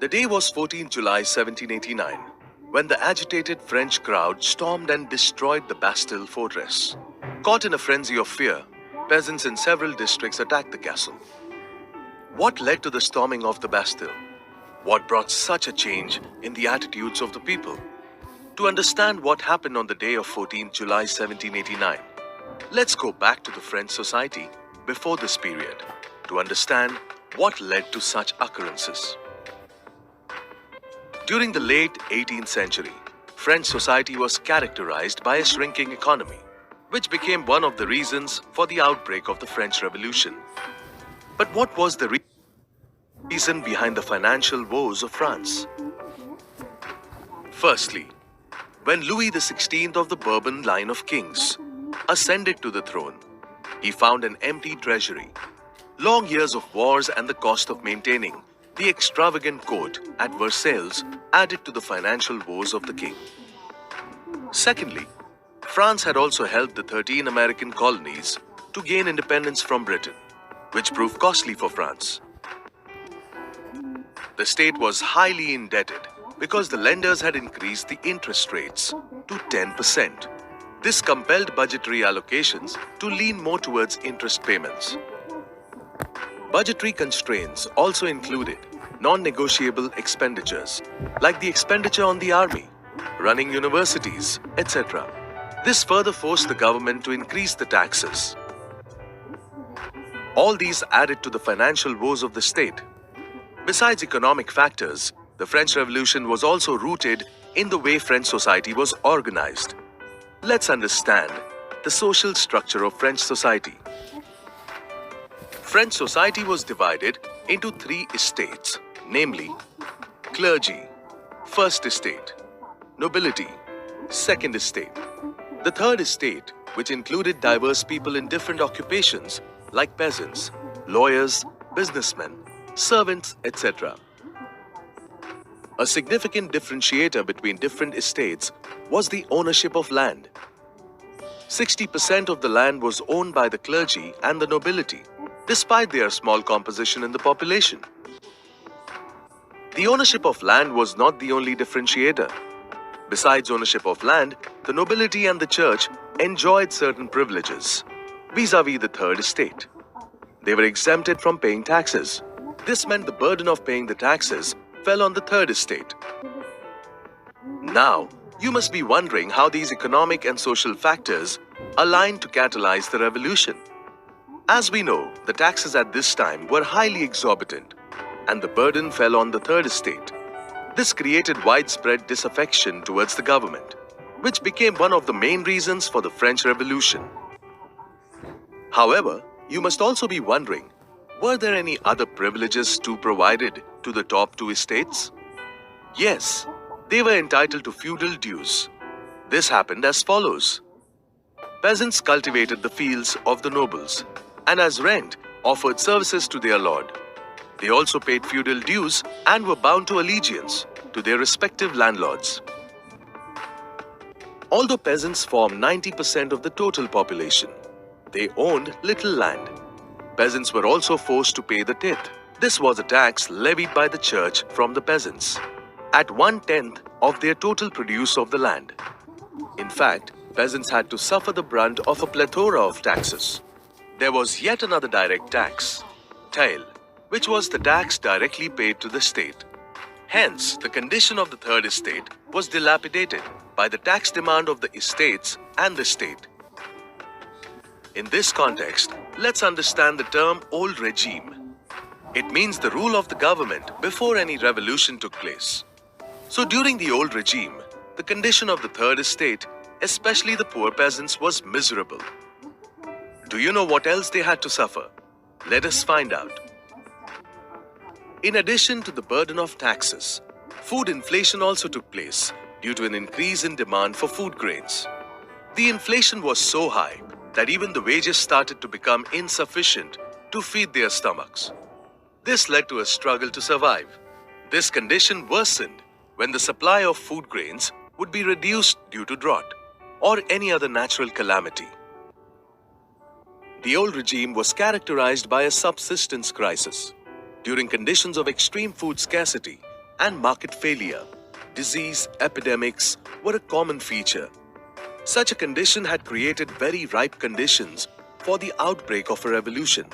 The day was 14 July 1789, when the agitated French crowd stormed and destroyed the Bastille fortress. Caught in a frenzy of fear, peasants in several districts attacked the castle. What led to the storming of the Bastille? What brought such a change in the attitudes of the people? To understand what happened on the day of 14 July 1789, let's go back to the French society before this period to understand what led to such occurrences. During the late 18th century, French society was characterized by a shrinking economy, which became one of the reasons for the outbreak of the French Revolution. But what was the reason behind the financial woes of France? Firstly, when Louis XVI of the Bourbon line of kings ascended to the throne, he found an empty treasury. Long years of wars and the cost of maintaining the extravagant court at Versailles added to the financial woes of the king. Secondly, France had also helped the 13 American colonies to gain independence from Britain, which proved costly for France. The state was highly indebted because the lenders had increased the interest rates to 10%. This compelled budgetary allocations to lean more towards interest payments. Budgetary constraints also included non-negotiable expenditures, like the expenditure on the army, running universities, etc. This further forced the government to increase the taxes. All these added to the financial woes of the state. Besides economic factors, the French Revolution was also rooted in the way French society was organized. Let's understand the social structure of French society. French society was divided into three estates, namely clergy, first estate, nobility, second estate. The third estate, which included diverse people in different occupations like peasants, lawyers, businessmen, servants, etc. A significant differentiator between different estates was the ownership of land. 60% of the land was owned by the clergy and the nobility, despite their small composition in the population. The ownership of land was not the only differentiator. Besides ownership of land, the nobility and the church enjoyed certain privileges vis-à-vis the third estate. They were exempted from paying taxes. This meant the burden of paying the taxes fell on the third estate. Now, you must be wondering how these economic and social factors aligned to catalyze the revolution. As we know, the taxes at this time were highly exorbitant, and the burden fell on the third estate. This created widespread disaffection towards the government, which became one of the main reasons for the French Revolution. However, you must also be wondering, were there any other privileges too provided to the top two estates? Yes, they were entitled to feudal dues. This happened as follows. Peasants cultivated the fields of the nobles and as rent offered services to their lord. They also paid feudal dues and were bound to allegiance to their respective landlords. Although peasants formed 90% of the total population, they owned little land. Peasants were also forced to pay the tithe. This was a tax levied by the church from the peasants at 1/10 of their total produce of the land. In fact, peasants had to suffer the brunt of a plethora of taxes. There was yet another direct tax, taille, which was the tax directly paid to the state. Hence, the condition of the third estate was dilapidated by the tax demand of the estates and the state. In this context, let's understand the term old regime. It means the rule of the government before any revolution took place. So during the old regime, the condition of the third estate, especially the poor peasants, was miserable. Do you know what else they had to suffer? Let us find out. In addition to the burden of taxes, food inflation also took place due to an increase in demand for food grains. The inflation was so high that even the wages started to become insufficient to feed their stomachs. This led to a struggle to survive. This condition worsened when the supply of food grains would be reduced due to drought or any other natural calamity. The old regime was characterized by a subsistence crisis. During conditions of extreme food scarcity, and market failure, disease, epidemics were a common feature. Such a condition had created very ripe conditions for the outbreak of a revolution.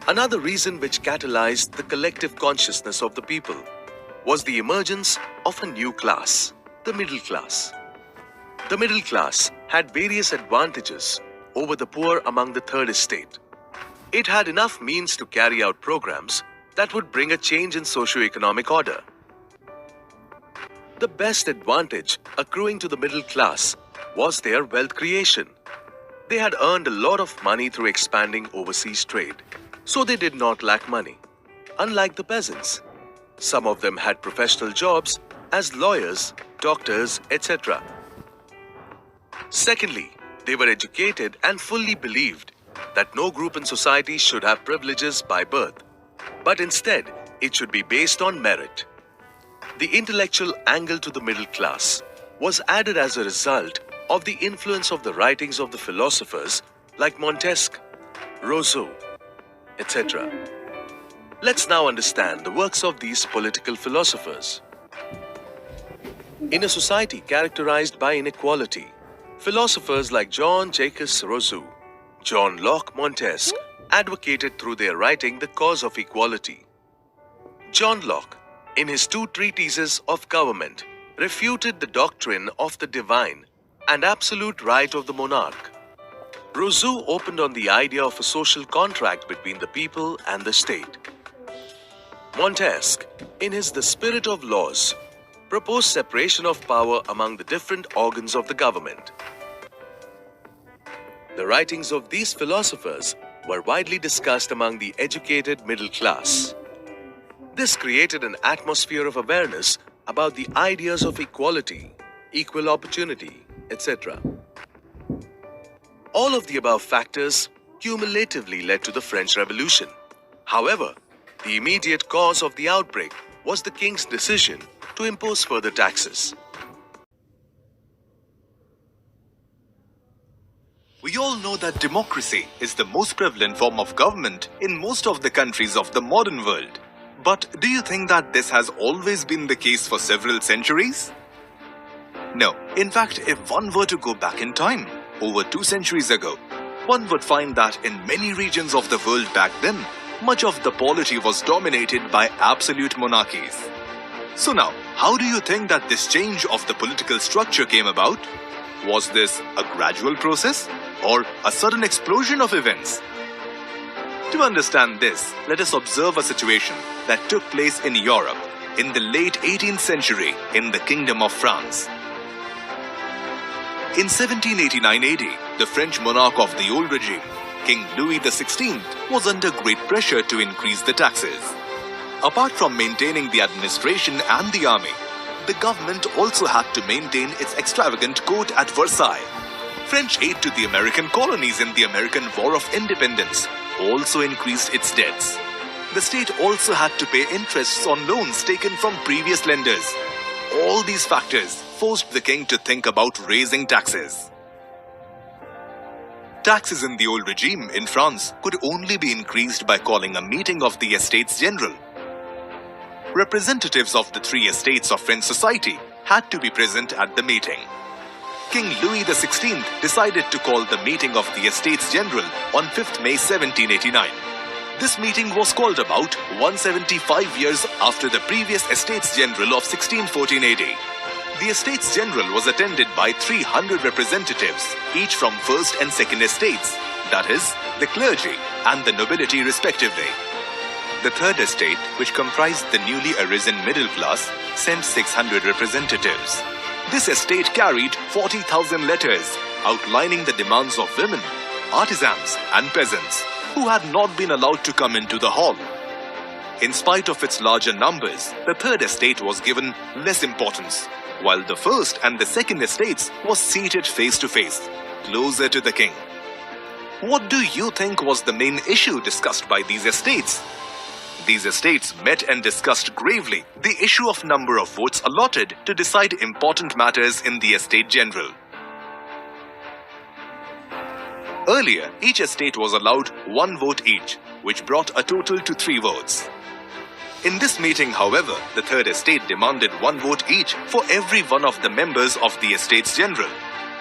Another reason which catalyzed the collective consciousness of the people was the emergence of a new class, the middle class. The middle class had various advantages over the poor among the third estate. It had enough means to carry out programs that would bring a change in socio-economic order. The best advantage accruing to the middle class was their wealth creation. They had earned a lot of money through expanding overseas trade, so they did not lack money, unlike the peasants. Some of them had professional jobs as lawyers, doctors, etc. Secondly, they were educated and fully believed that no group in society should have privileges by birth, but instead it should be based on merit. The intellectual angle to the middle class was added as a result of the influence of the writings of the philosophers like Montesquieu, Rousseau, etc. Let's now understand the works of these political philosophers. In a society characterized by inequality, philosophers like Jean-Jacques Rousseau, John Locke, Montesquieu advocated through their writing the cause of equality. John Locke, in his two treatises of government, refuted the doctrine of the divine and absolute right of the monarch. Rousseau opened on the idea of a social contract between the people and the state. Montesquieu, in his The Spirit of Laws, proposed separation of power among the different organs of the government. The writings of these philosophers were widely discussed among the educated middle class. This created an atmosphere of awareness about the ideas of equality, equal opportunity, etc. All of the above factors cumulatively led to the French Revolution. However, the immediate cause of the outbreak was the king's decision to impose further taxes. We all know that democracy is the most prevalent form of government in most of the countries of the modern world. But do you think that this has always been the case for several centuries? No. In fact, if one were to go back in time, over 2 centuries ago, one would find that in many regions of the world back then, much of the polity was dominated by absolute monarchies. So now, how do you think that this change of the political structure came about? Was this a gradual process or a sudden explosion of events? To understand this, let us observe a situation that took place in Europe in the late 18th century in the Kingdom of France. In 1789 AD, the French monarch of the old regime, King Louis XVI, was under great pressure to increase the taxes. Apart from maintaining the administration and the army, the government also had to maintain its extravagant court at Versailles. French aid to the American colonies in the American War of Independence also increased its debts. The state also had to pay interests on loans taken from previous lenders. All these factors forced the king to think about raising taxes. Taxes in the old regime in France could only be increased by calling a meeting of the Estates General. Representatives of the 3 estates of French society had to be present at the meeting. King Louis XVI decided to call the meeting of the Estates General on 5th May 1789. This meeting was called about 175 years after the previous Estates General of 1614 AD. The Estates General was attended by 300 representatives, each from first and second estates, that is, the clergy and the nobility respectively. The third estate, which comprised the newly arisen middle class, sent 600 representatives. This estate carried 40,000 letters outlining the demands of women, artisans and peasants who had not been allowed to come into the hall. In spite of its larger numbers, the third estate was given less importance, while the first and the second estates was seated face to face, closer to the king. What do you think was the main issue discussed by these estates? These estates met and discussed gravely the issue of number of votes allotted to decide important matters in the Estate General. Earlier, each estate was allowed 1 vote each, which brought a total to 3 votes. In this meeting, however, the Third Estate demanded one vote each for every one of the members of the Estates General.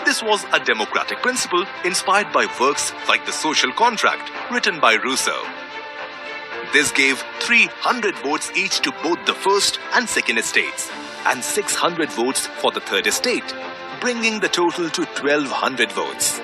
This was a democratic principle inspired by works like The Social Contract, written by Rousseau. This gave 300 votes each to both the First and Second Estates, and 600 votes for the Third Estate, bringing the total to 1,200 votes.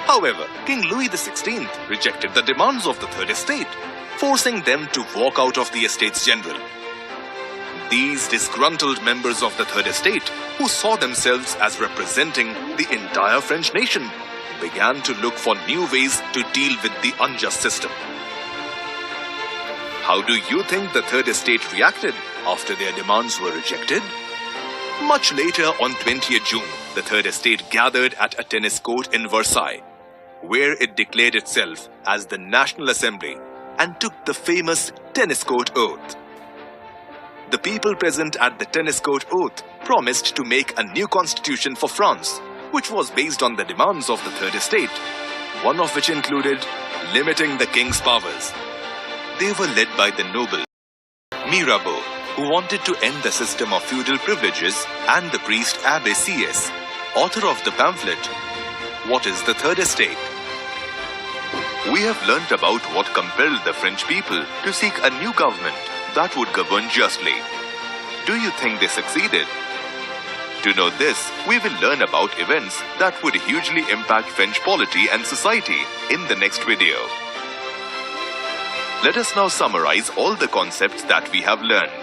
However, King Louis XVI rejected the demands of the Third Estate, forcing them to walk out of the Estates General. These disgruntled members of the Third Estate, who saw themselves as representing the entire French nation, began to look for new ways to deal with the unjust system. How do you think the Third Estate reacted after their demands were rejected? Much later, on 20th June, the Third Estate gathered at a tennis court in Versailles, where it declared itself as the National Assembly and took the famous tennis court oath. The people present at the tennis court oath promised to make a new constitution for France, which was based on the demands of the Third Estate, one of which included limiting the king's powers. They were led by the noble Mirabeau, who wanted to end the system of feudal privileges, and the priest Abbé Sieyès, author of the pamphlet, What is the Third Estate? We have learnt about what compelled the French people to seek a new government that would govern justly. Do you think they succeeded? To know this, we will learn about events that would hugely impact French polity and society in the next video. Let us now summarize all the concepts that we have learned.